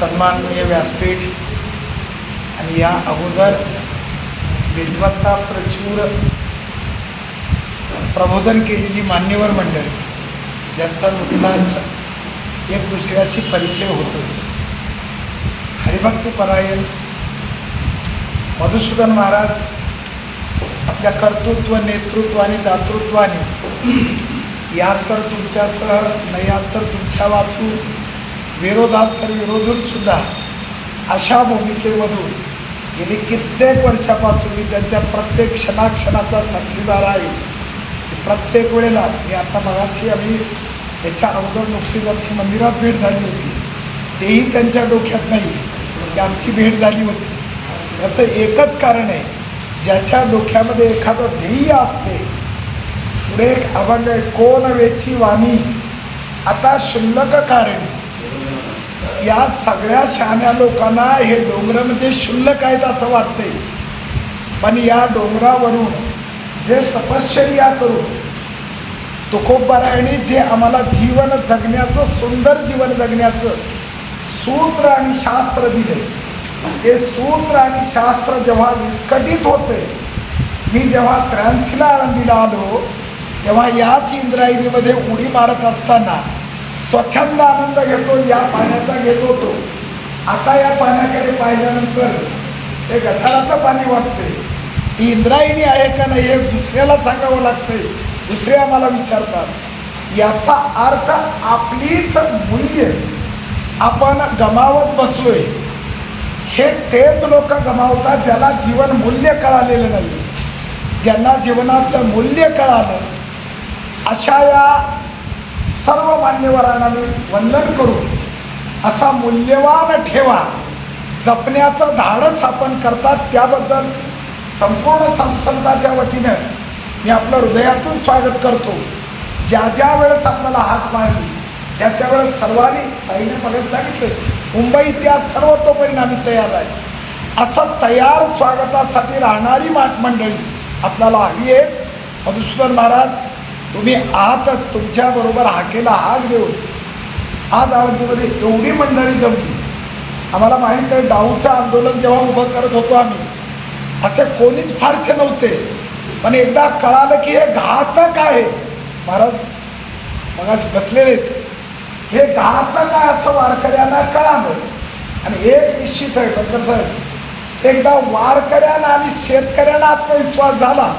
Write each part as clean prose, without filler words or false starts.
सन्माननीय व्यासपीठ आणि या अगोदर विद्वत्ता प्रचूर प्रबोधन केलेली मान्यवर मंडळी, ज्यांचा नुकताच एक दुसऱ्याशी परिचय होतो. हरिभक्तीपरायण मधुसूदन महाराज आपल्या कर्तृत्व, नेतृत्व आणि दातृत्वाने यात तर तुमच्यासह, नयात तर तुमच्या वाचून, विरोधात तर विरोधूनसुद्धा अशा भूमिकेमधून गेली कित्येक वर्षापासून मी त्यांच्या प्रत्येक क्षणाक्षणाचा साक्षीदार आहे. प्रत्येक वेळेला मी आता मगाशी आम्ही याच्या अगोदर नुकतीच आमची मंदिरात भेट झाली होती, तेही त्यांच्या डोक्यात नाही की आमची भेट झाली होती. याचं एकच कारण आहे, ज्याच्या डोक्यामध्ये एखादं ध्येय असते. पुढे एक अभंग आहे, कोण वेची वाणी आता शुल्लक कारणी. या सगळ्या शहाण्या लोकांना हे डोंगर म्हणजे शुल्लक आहेत असं वाटतंय, पण या डोंगरावरून जे तपश्चर्या करून तुकोबारायांनी जे आम्हाला जीवन जगण्याचं, सुंदर जीवन जगण्याचं सूत्र आणि शास्त्र दिले, ते सूत्र आणि शास्त्र जेव्हा विस्कटित होते, मी जेव्हा 83ला आळंदीला आलो तेव्हा याच इंद्रायणीमध्ये उडी मारत असताना स्वच्छंद आनंद घेतो, या पाण्याचा घेत होतो. आता या पाण्याकडे पाहिल्यानंतर ते गटाराचं पाणी वाटते. ती इंद्रायणी आहे का नाही हे दुसऱ्याला सांगावं लागतंय, दुसरे आम्हाला विचारतात. याचा अर्थ आपलीच मूल्य आपण गमावत बसलोय. हे तेच लोक गमावतात ज्याला जीवन मूल्य कळालेलं नाही. ज्यांना जीवनाचं मूल्य कळालं अशा या सर्व मान्यवरांना मी वंदन करून असा मूल्यवान ठेवा जपण्याचं धाडस आपण करतात, त्याबद्दल संपूर्ण संस्थाच्या वतीनं मी आपलं हृदयातून स्वागत करतो. ज्या ज्या वेळेस आपल्याला हात मारली त्या त्यावेळेस सर्वांनी, ताईने बघत सांगितलं, मुंबई इतिहास सर्व तोपरिणामी तयार आहे. असं तयार स्वागतासाठी राहणारी मंडळी आपल्याला हवी आहेत. मधुसूदन महाराज तुम्ही आहातच, तुमच्याबरोबर हाकेला हाक देऊन आज आळंदीमध्ये एवढी मंडळी जमली. आम्हाला माहीत आहे, डाऊचं आंदोलन जेव्हा उभं करत होतो आम्ही, असे कोणीच फारसे नव्हते, पण एकदा कळालं की हे घातक आहे. महाराज मग बसलेले आहेत, हे घातक आहे असं वारकऱ्यांना कळालं. आणि एक निश्चित आहे डॉक्टर साहेब, एकदा वारकऱ्यांना आणि शेतकऱ्यांना आत्मविश्वास झाला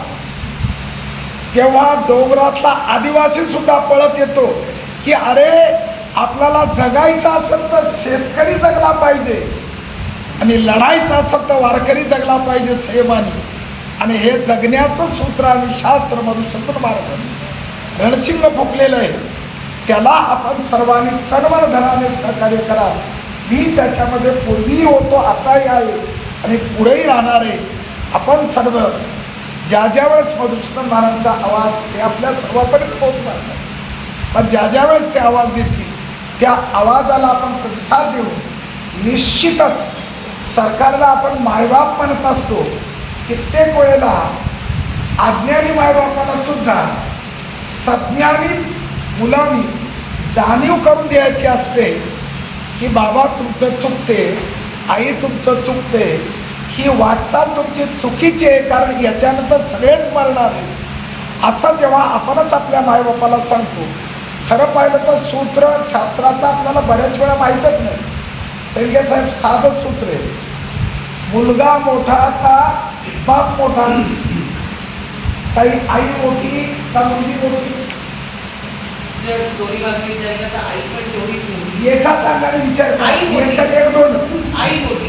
तेव्हा डोंगरातला आदिवासी सुद्धा पळत येतो की अरे आपल्याला जगायचं असेल तर शेतकरी जगला पाहिजे आणि लढायचं असेल तर वारकरी जगला पाहिजे संयमाने. आणि हे जगण्याचं सूत्र आणि शास्त्र मधुसूदन महाराजांनी रणसिंग फुकलेलं आहे. त्याला आपण सर्वांनी तनमन धनाने सहकार्य करा. मी त्याच्यामध्ये पूर्वीही होतो, आताही आहे आणि पुढेही राहणार आहे. आपण सर्व ज्या ज्या वेळेस मधुसूदन महाराजांचा आवाज ते आपल्या सर्वांपर्यंत पोहोचणार नाही, पण ज्या ज्या वेळेस ते आवाज देतील त्या आवाजाला आपण प्रतिसाद देऊ. निश्चितच सरकारला आपण मायबाप म्हणत असतो, कित्येक वेळेला अज्ञानी मायबापाला सुद्धा सज्ञानी मुलांनी जाणीव करून द्यायची असते की बाबा तुमचं चुकते, आई तुमचं चुकते, ही वाटचाल तुमची चुकीची आहे, कारण याच्यानंतर सगळेच मरणार आहे. असं जेव्हा आपणच आपल्या मायबापाला सांगतो, खरं पाहिलं तर सूत्र शास्त्राचं आपल्याला बऱ्याच वेळा माहीतच नाही. शेळके साहेब साधं सूत्र आहे, मुलगा मोठा का बाप मोठा, ताई आई मोठी का मुलगी मोठी, एकाच अंगाने विचार एक दोन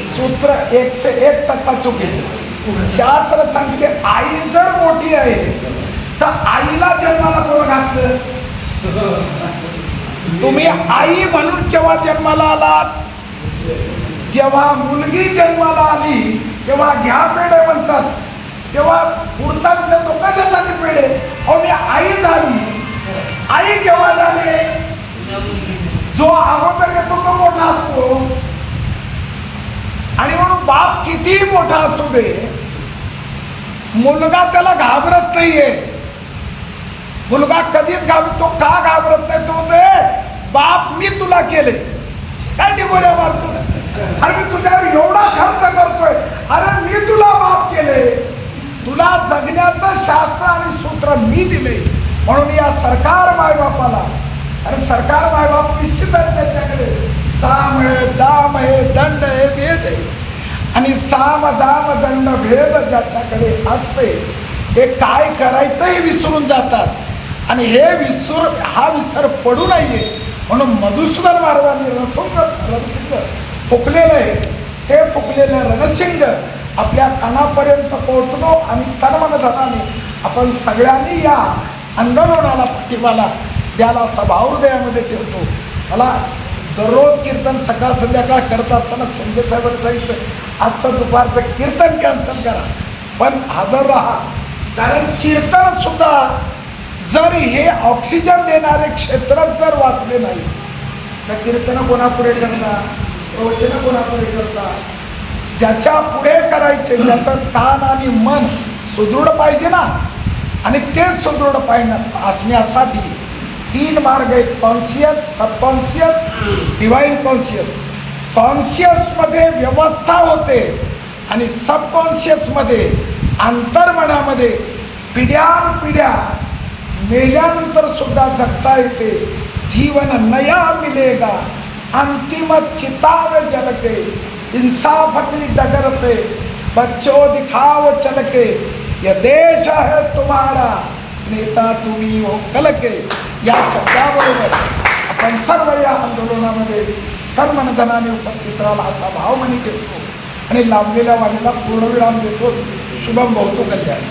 सूत्र 101% चुकीचं. शास्त्र सांगते आई जर मोठी आहे तर आईला जन्माला कोण घातलं? तुम्ही आई म्हणून केव्हा जन्माला आलात? जेव्हा मुलगी जन्माला आली तेव्हा घ्या पेढे म्हणतात, तेव्हा पुढचा विचारतो कशासाठी पेढे? अहो मी आई झाली. आई केव्हा झाले? जो अगोदर येतो तो मोठा असतो. आणि म्हणून बाप कितीही मोठा असू दे, मुलगा त्याला घाबरत नाहीये. मुलगा कधीच घाबरतो का घाबरत नाही? तो ते बाप मी तुला केले काय डिगोऱ्या मारतो. जगण्याचं शास्त्र आणि सूत्र मी दिले. म्हणून या सरकार मायबापाला, आणि सरकार मायबाप निश्चित आहे त्याच्याकडे साम आहे, दाम आहे, दंड आहे, भेद आहे. आणि साम दाम दंड भेद ज्याच्याकडे असते ते काय करायचंही विसरून जातात. आणि हा विसर पडू नये म्हणून मधुसूदन महाराजांनी रणसिंग फुकलेलं आहे. ते फुकलेलं रणसिंग आपल्या कानापर्यंत पोहोचलो आणि तनमन धनाने आपण सगळ्यांनी या आंदोलनाला पाठिंबाला द्यायला असा भाव हृदयामध्ये ठेवतो. मला दररोज कीर्तन सकाळ संध्याकाळ करत असताना संजय साहेबांनी सांगितलं आजचं दुपारचं कीर्तन कॅन्सल करा पण हजर राहा. कारण कीर्तन सुद्धा जर हे ऑक्सिजन देणारे क्षेत्र जर वाचले नाही तर कीर्तन कोणापुढे करणार, प्रवचन कोणापुढे करतात. ज्याच्या पुढे करायचे, ज्याचं कान आणि मन सुदृढ पाहिजे ना, आणि ते सुदृढ पाहिजे असण्यासाठी 3 मार्ग आहेत. Conscious, subconscious, divine conscious. कॉन्शियसमध्ये व्यवस्था होते आणि सबकॉन्शियसमध्ये अंतर्मनामध्ये पिढ्यानपिढ्या मेल्यानंतर सुद्धा जगता येते. जीवन नया मिलेगा अंतिम चितावे जलके, इंसाफ की डगर पे बच्चों दिखाओ चल के, यह देश है तुम्हारा नेता तुम्ही हो कल के. या शब्दाबरोबर आपण सर्व या आंदोलनामध्ये कर्मनधनाने उपस्थित राहायला असा भाव मनी ठेवतो आणि लांबलेल्या वाणीला पूर्णविराम देतो. शुभम भवतो कल्याण.